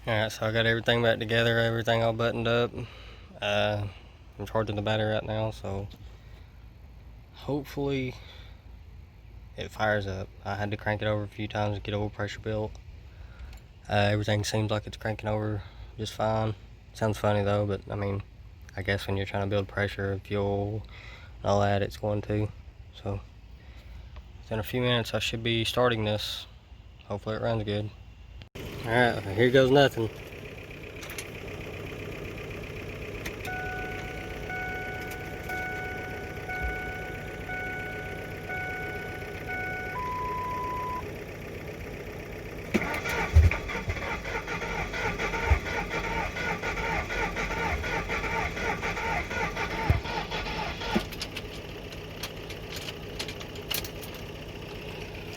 Alright, so I got everything back together, everything all buttoned up. I'm charging the battery right now, so hopefully it fires up. I had to crank it over a few times to get oil pressure built. Everything seems like it's cranking over just fine. Sounds funny though, but I mean, I guess when you're trying to build pressure, fuel, and all that, it's going to. So in a few minutes I should be starting this. Hopefully it runs good. Alright, here goes nothing.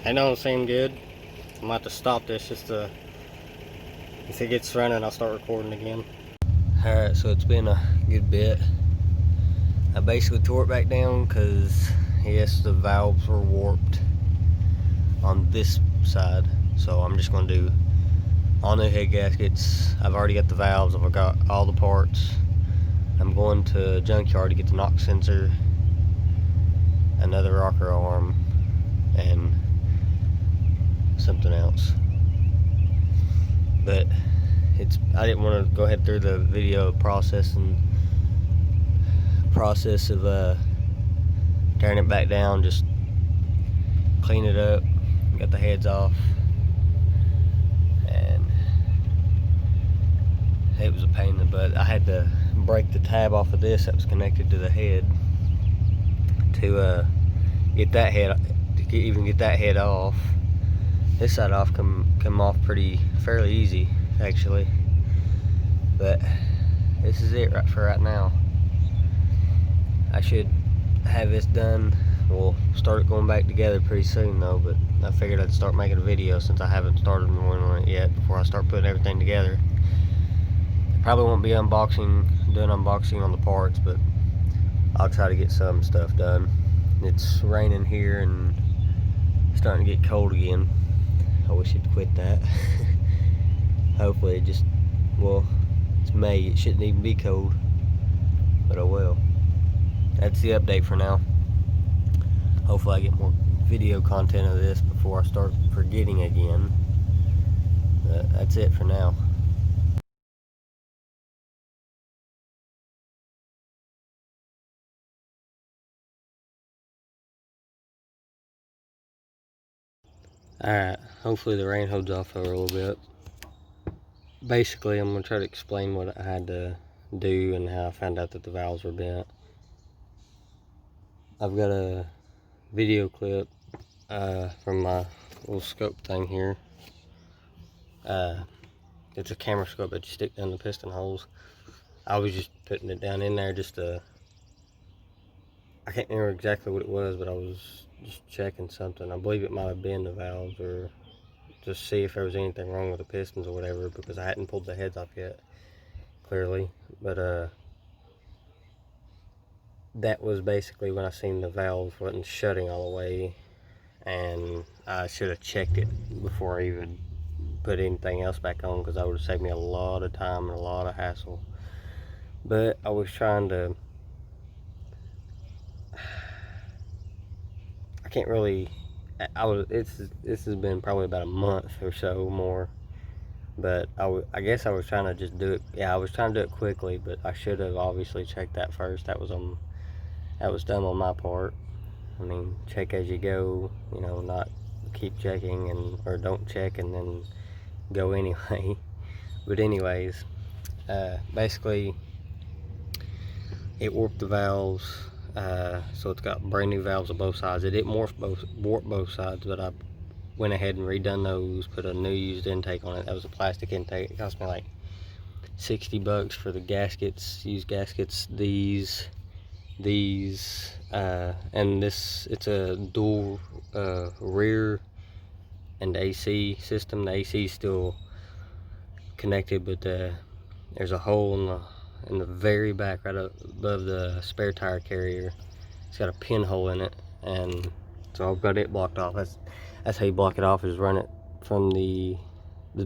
It don't seem good. I'm about to stop this just to, if it gets running, I'll start recording again. Alright, so it's been a good bit. I basically tore it back down because, yes, the valves were warped on this side. So I'm just going to do all new head gaskets. I've already got the valves, I've got all the parts. I'm going to junkyard to get the knock sensor, another rocker arm, and something else. But I didn't want to go ahead through the video process of tearing it back down. Just clean it up, got the heads off, and it was a pain in the butt. I had to break the tab off of this that was connected to the head to get that head, even get that head off. This side off come off fairly easy actually, but this is it for right now. I should have this done. We'll start it going back together pretty soon though, but I figured I'd start making a video since I haven't started one on it yet before I start putting everything together. Probably won't be doing unboxing on the parts, but I'll try to get some stuff done. It's raining here and starting to get cold again. I wish it'd quit that. Hopefully it just, well, it's May, it shouldn't even be cold, but oh well. That's the update for now. Hopefully I get more video content of this before I start forgetting again. But that's it for now. Alright, hopefully the rain holds off for a little bit. Basically, I'm going to try to explain what I had to do and how I found out that the valves were bent. I've got a video clip from my little scope thing here. It's a camera scope that you stick down the piston holes. I was just putting it down in there just to, I can't remember exactly what it was, but I was just checking something. I believe it might have been the valves, or just see if there was anything wrong with the pistons or whatever, because I hadn't pulled the heads off yet, clearly. But that was basically when I seen the valves wasn't shutting all the way, and I should have checked it before I even put anything else back on, because that would have saved me a lot of time and a lot of hassle. But I was trying to, I can't really, this has been probably about a month or so more, but I guess I was trying to just do it. Yeah, I was trying to do it quickly, but I should have obviously checked that first. That was dumb on my part. I mean, check as you go, you know, not keep checking or don't check and then go anyway. But anyways, basically it warped the valves, so it's got brand new valves on both sides. It didn't warp both sides, but I went ahead and redone those, put a new used intake on it. That was a plastic intake. It cost me like 60 bucks for the gaskets, used gaskets, these, and this. It's a dual rear and AC system. The AC is still connected, but there's a hole in the very back, right above the spare tire carrier. It's got a pinhole in it, and so I've got it blocked off. That's how you block it off, is run it from the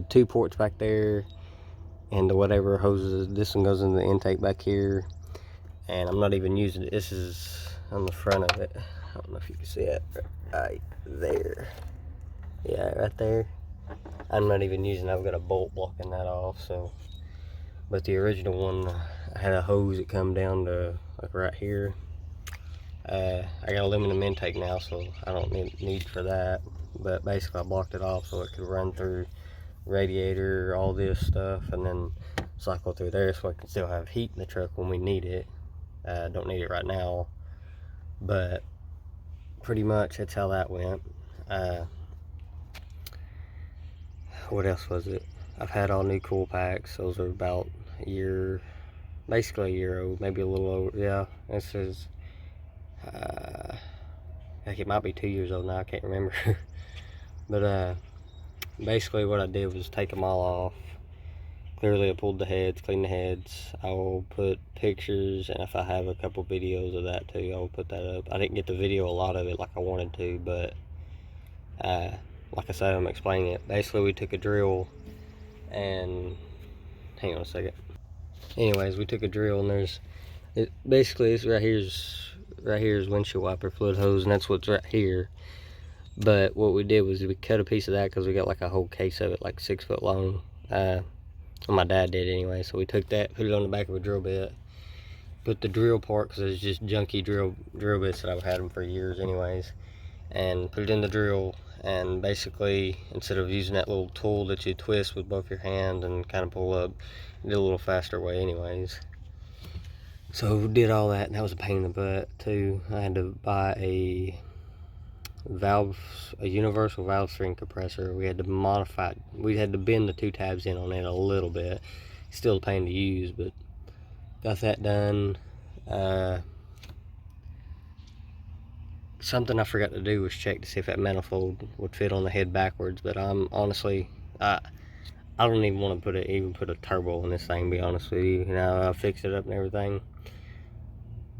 2 ports back there and the whatever hoses, this one goes in the intake back here, and I'm not even using it. This is on the front of it. I don't know if you can see it right there. Yeah, right there. I'm not even using it. I've got a bolt blocking that off. So, but the original one, I had a hose that come down to like right here. I got aluminum intake now, so I don't need for that. But basically, I blocked it off so it could run through radiator, all this stuff, and then cycle through there, so I can still have heat in the truck when we need it. Don't need it right now, but pretty much that's how that went. What else was it? I've had all new cool packs. Those are about a year, basically a year old, maybe a little over. Yeah, this is heck, it might be 2 years old now, I can't remember. But basically what I did was take them all off. Clearly I pulled the heads, cleaned the heads. I will put pictures, and if I have a couple videos of that too, I will put that up. I didn't get to video a lot of it like I wanted to, but like I said, I'm explaining it. Basically we took a drill and, hang on a second. Anyways, we took a drill, and basically this right here is windshield wiper fluid hose, and that's what's right here. But what we did was we cut a piece of that because we got like a whole case of it, like 6 foot long. Well, my dad did anyway, so we took that, put it on the back of a drill bit, put the drill part, because it's just junky drill bits that I've had them for years anyways, and put it in the drill. And basically, instead of using that little tool that you twist with both your hands and kind of pull up, did a little faster way anyways. So we did all that, and that was a pain in the butt too. I had to buy a universal valve string compressor. We had to modify it. We had to bend the 2 tabs in on it a little bit. Still a pain to use, but got that done. Something I forgot to do was check to see if that manifold would fit on the head backwards, but I'm honestly, I don't even want to even put a turbo on this thing, to be honest with you. You know, I fixed it up and everything.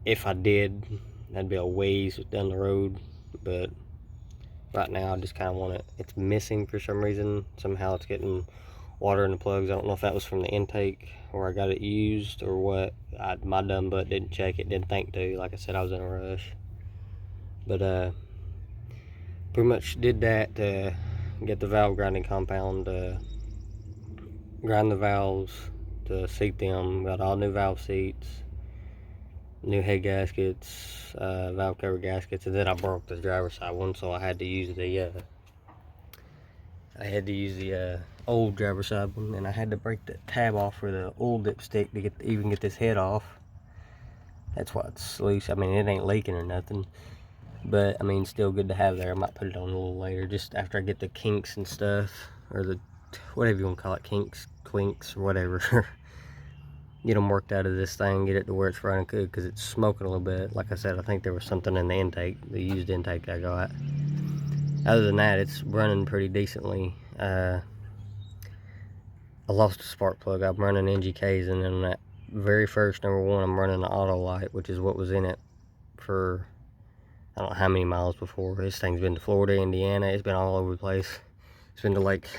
If I did, that'd be a ways down the road, but right now I just kind of want it. It's missing for some reason. Somehow it's getting water in the plugs. I don't know if that was from the intake or I got it used or what. My dumb butt didn't check it, didn't think to. Like I said, I was in a rush. But pretty much did that to get the valve grinding compound, grind the valves to seat them. Got all new valve seats, new head gaskets, valve cover gaskets, and then I broke the driver's side one, so I had to use the old driver's side one, and I had to break the tab off for the oil dipstick to even get this head off. That's why it's loose. I mean, it ain't leaking or nothing, but I mean, still good to have there. I might put it on a little later, just after I get the kinks and stuff, or the whatever you want to call it, kinks, quinks, or whatever. Get them worked out of this thing, get it to where it's running good, because it's smoking a little bit. Like I said, I think there was something in the intake, the used intake I got. Other than that, it's running pretty decently. I lost a spark plug. I'm running NGKs, and then that very first number 1, I'm running the auto light, which is what was in it for I don't know how many miles before. This thing's been to Florida, Indiana. It's been all over the place. It's been to like,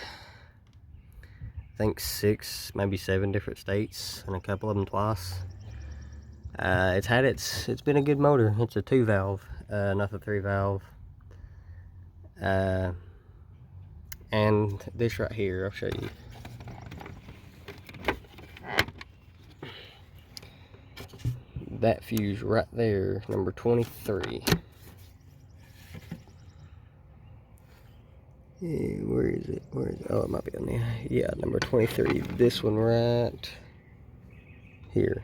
I think 6, maybe 7 different states, and a couple of them twice. It's been a good motor. It's a 2 valve, not the 3 valve. And this right here, I'll show you. That fuse right there, number 23. Where is it? Oh, it might be on there. Yeah, number 23. This one right here.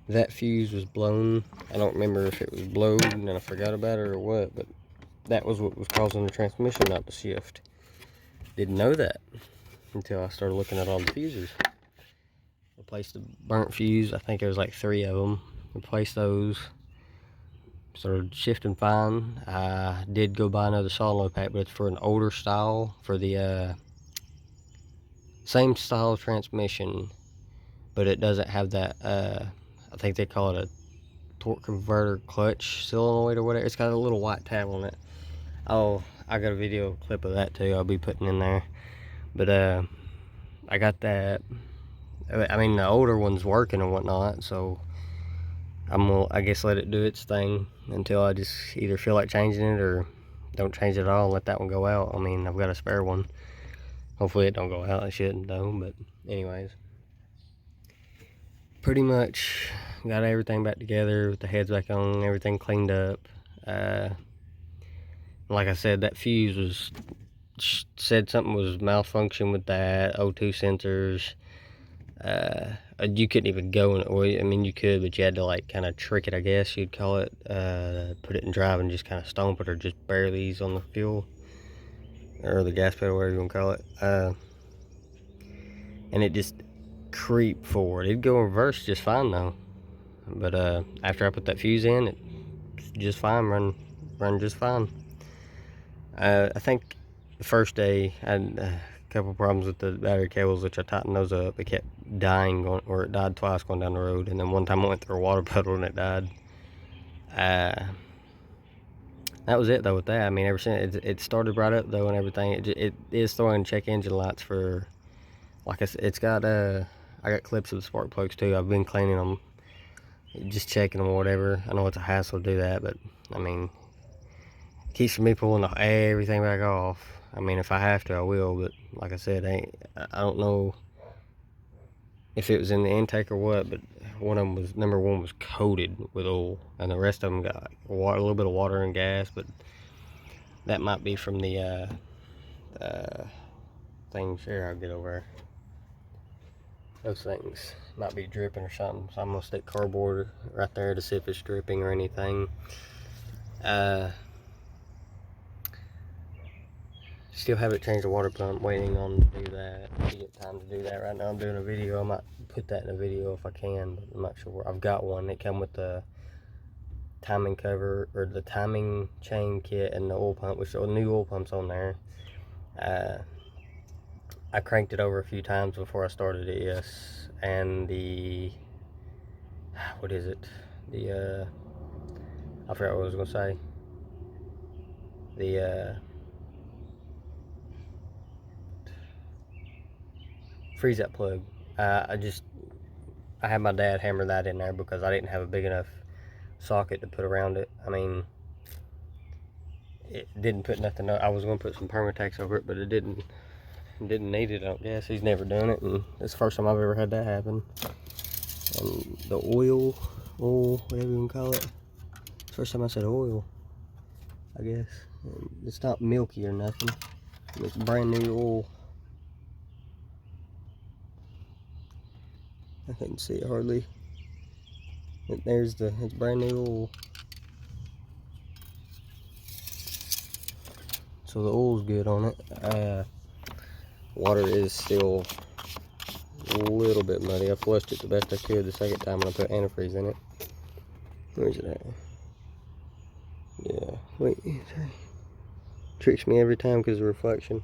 That fuse was blown. I don't remember if it was blown and I forgot about it or what, but that was what was causing the transmission not to shift. Didn't know that until I started looking at all the fuses. Replaced the burnt fuse. I think there was like 3 of them. Replaced those. Started shifting fine. I did go buy another solenoid pack, but it's for an older style, for the same style of transmission, but it doesn't have that, I think they call it a torque converter clutch solenoid or whatever. It's got a little white tab on it. Oh, I got a video clip of that too I'll be putting in there. But I got that. I mean, the older one's working and whatnot, so I'm gonna, I guess, let it do its thing until I just either feel like changing it or don't change it at all and let that one go out. I mean, I've got a spare one. Hopefully it don't go out. It shouldn't though, but anyways. Pretty much got everything back together with the heads back on, everything cleaned up. Like I said, that fuse was, said something was malfunction with that, O2 sensors. You couldn't even go in it. Well, I mean, you could, but you had to like kind of trick it, I guess you'd call it. Put it in drive and just kind of stomp it, or just barely ease on the fuel or the gas pedal, whatever you want to call it. And it just creep forward. It'd go in reverse just fine though. But after I put that fuse in, it's just fine. Run just fine. I think the first day I had a couple problems with the battery cables, which I tightened those up. It kept dying, or it died twice going down the road, and then one time I went through a water puddle and it died. That was it though with that. I mean, ever since it started right up though and everything. It is throwing check engine lights for, like I said, it's got I got clips of the spark plugs too. I've been cleaning them, just checking them or whatever. I know it's a hassle to do that, but I mean, it keeps me pulling everything back off. I mean, if I have to, I will, but like I said, I don't know if it was in the intake or what, but one of them was, number one was coated with oil, and the rest of them got water, a little bit of water and gas, but that might be from the things here. I'll get over there. Those things might be dripping or something, so I'm gonna stick cardboard right there to see if it's dripping or anything. Still haven't changed the water pump, waiting on to do that. To get time to do that. Right now I'm doing a video. I might put that in a video if I can, but I'm not sure. I've got one. It come with the timing cover, or the timing chain kit, and the oil pump, which the new oil pump's on there. I cranked it over a few times before I started it, yes. And the, what is it? The, I forgot what I was gonna say. The, freeze that plug. I had my dad hammer that in there because I didn't have a big enough socket to put around it. I mean, it didn't put nothing up. I was gonna put some Permatex over it, but it didn't need it, I don't guess. He's never done it, and it's the first time I've ever had that happen. And the oil, whatever you can call it. First time I said oil, I guess. It's not milky or nothing. It's brand new oil. I couldn't see it hardly. There's it's brand new oil. So the oil's good on it. Water is still a little bit muddy. I flushed it the best I could the second time when I put antifreeze in it. Where's it at? Yeah, wait, tricks me every time because of reflection.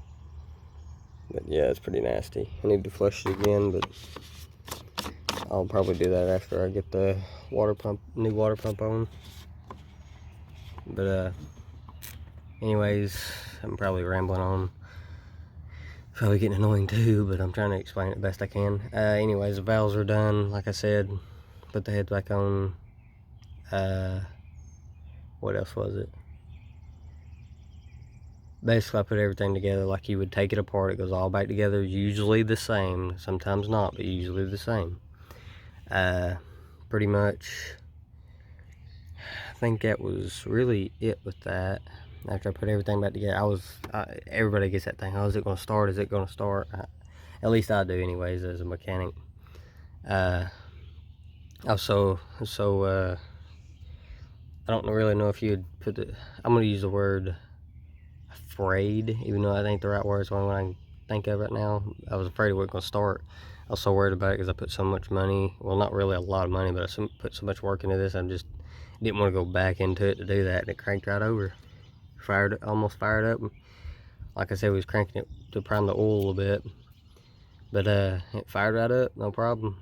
But yeah, it's pretty nasty. I need to flush it again, but I'll probably do that after I get the new water pump on. But anyways, I'm probably rambling on. Probably getting annoying too, but I'm trying to explain it best I can. Anyways, the valves are done, like I said. Put the heads back on. What else was it? Basically, I put everything together like you would take it apart. It goes all back together, usually the same. Sometimes not, but usually the same. Pretty much, I think that was really it with that. After I put everything back together, everybody gets that thing, oh, is it going to start? Is it going to start? At least I do anyways, as a mechanic. I don't really know if you'd put I'm going to use the word afraid, even though that ain't the right word. It's the only one I can think of right now. I was afraid it wasn't going to start. I was so worried about it because I put so much money, well, not really a lot of money, but I put so much work into this. I just didn't want to go back into it to do that, and it cranked right over. Almost fired up. Like I said, we was cranking it to prime the oil a little bit, but it fired right up, no problem.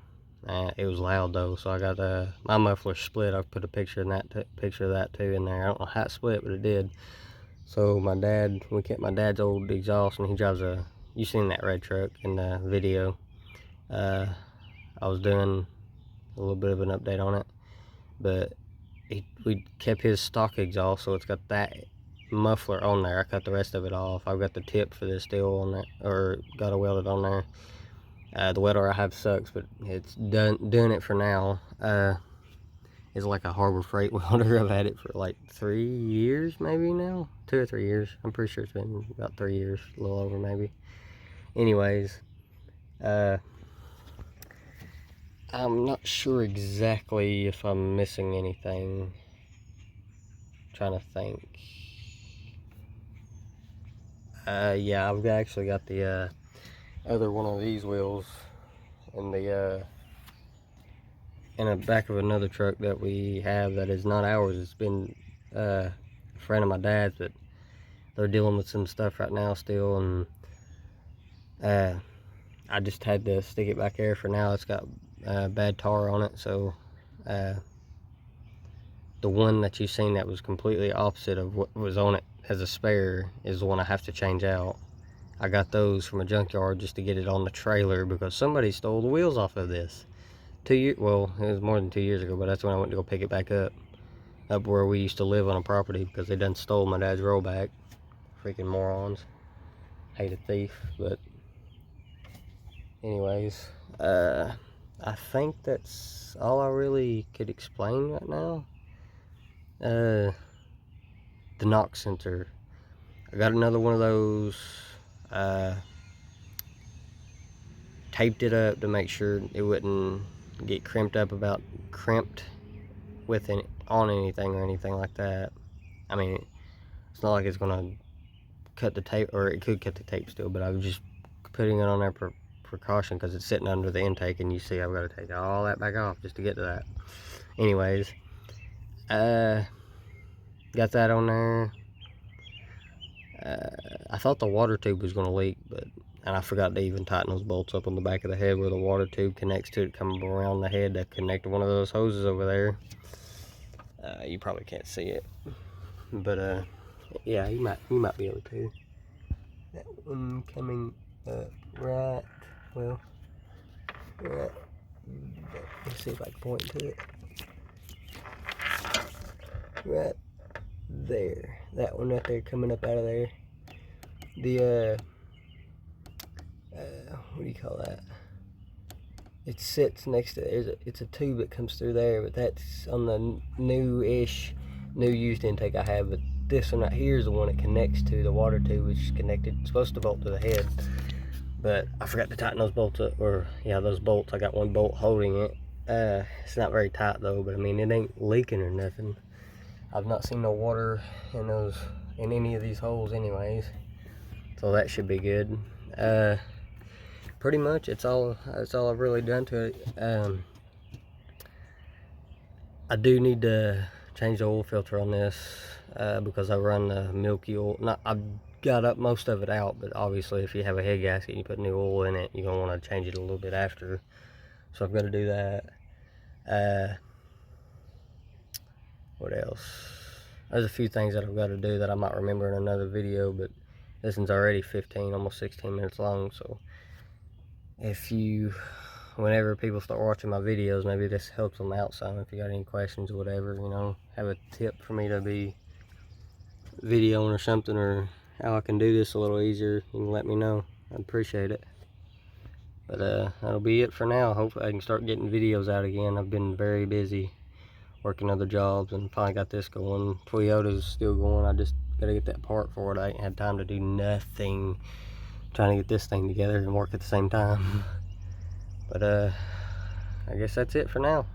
It was loud though, so I got my muffler split. I put a picture of that too in there. I don't know how it split, but it did. So we kept my dad's old exhaust, and he drives you've seen that red truck in the video. I was doing a little bit of an update on it, but we kept his stock exhaust, so it's got that muffler on there. I cut the rest of it off. I've got the tip for this still on there, or got it welded on there. The welder I have sucks, but it's doing it for now. It's like a Harbor Freight welder. I've had it for like 3 years maybe now, 2 or 3 years. I'm pretty sure it's been about 3 years, a little over maybe. Anyways, I'm not sure exactly if I'm missing anything. I'm trying to think. Yeah, I've actually got the other one of these wheels in the back of another truck that we have that is not ours. It's been a friend of my dad's, but they're dealing with some stuff right now still, and I just had to stick it back there for now. It's got bad tar on it, so the one that you've seen that was completely opposite of what was on it as a spare is the one I have to change out. I got those from a junkyard just to get it on the trailer because somebody stole the wheels off of this. Well, it was more than 2 years ago, but that's when I went to go pick it back up where we used to live on a property, because they done stole my dad's rollback. Freaking morons. Hate a thief. But anyways, I think that's all I really could explain right now. The knock sensor, I got another one of those. Taped it up to make sure it wouldn't get crimped with on anything or anything like that. I mean, it's not like it's gonna cut the tape, or it could cut the tape still, but I was just putting it on there for precaution because it's sitting under the intake, and you see I've got to take all that back off just to get to that. Anyways, got that on there. I thought the water tube was gonna leak, and I forgot to even tighten those bolts up on the back of the head where the water tube connects to it, coming around the head to connect to one of those hoses over there. You probably can't see it, but yeah, you might be able to. That one coming up right, well, right, let's see if I can point to it. Right there, that one right there coming up out of there. The what do you call that? It sits next to, it's a tube that comes through there, but that's on the new used intake I have. But this one right here is the one that connects to the water tube, which is connected, it's supposed to bolt to the head. But I forgot to tighten those bolts up, or yeah, those bolts. I got one bolt holding it. It's not very tight though, but I mean, it ain't leaking or nothing. I've not seen no water in any of these holes anyways, so that should be good. Pretty much that's all I've really done to it. I do need to change the oil filter on this because I run the milky oil. I've got up most of it out, but obviously if you have a head gasket and you put new oil in it, you're gonna want to change it a little bit after, so I've got to do that. What else? There's a few things that I've got to do that I might remember in another video, but this one's already 15, almost 16 minutes long, so whenever people start watching my videos, maybe this helps them out some. If you got any questions or whatever, you know, have a tip for me to be videoing or something, or how I can do this a little easier, you can let me know. I'd appreciate it. But that'll be it for now. Hopefully I can start getting videos out again. I've been very busy working other jobs and finally got this going. Toyota's still going. I just gotta get that part for it. I ain't had time to do nothing trying to get this thing together and work at the same time. But I guess that's it for now.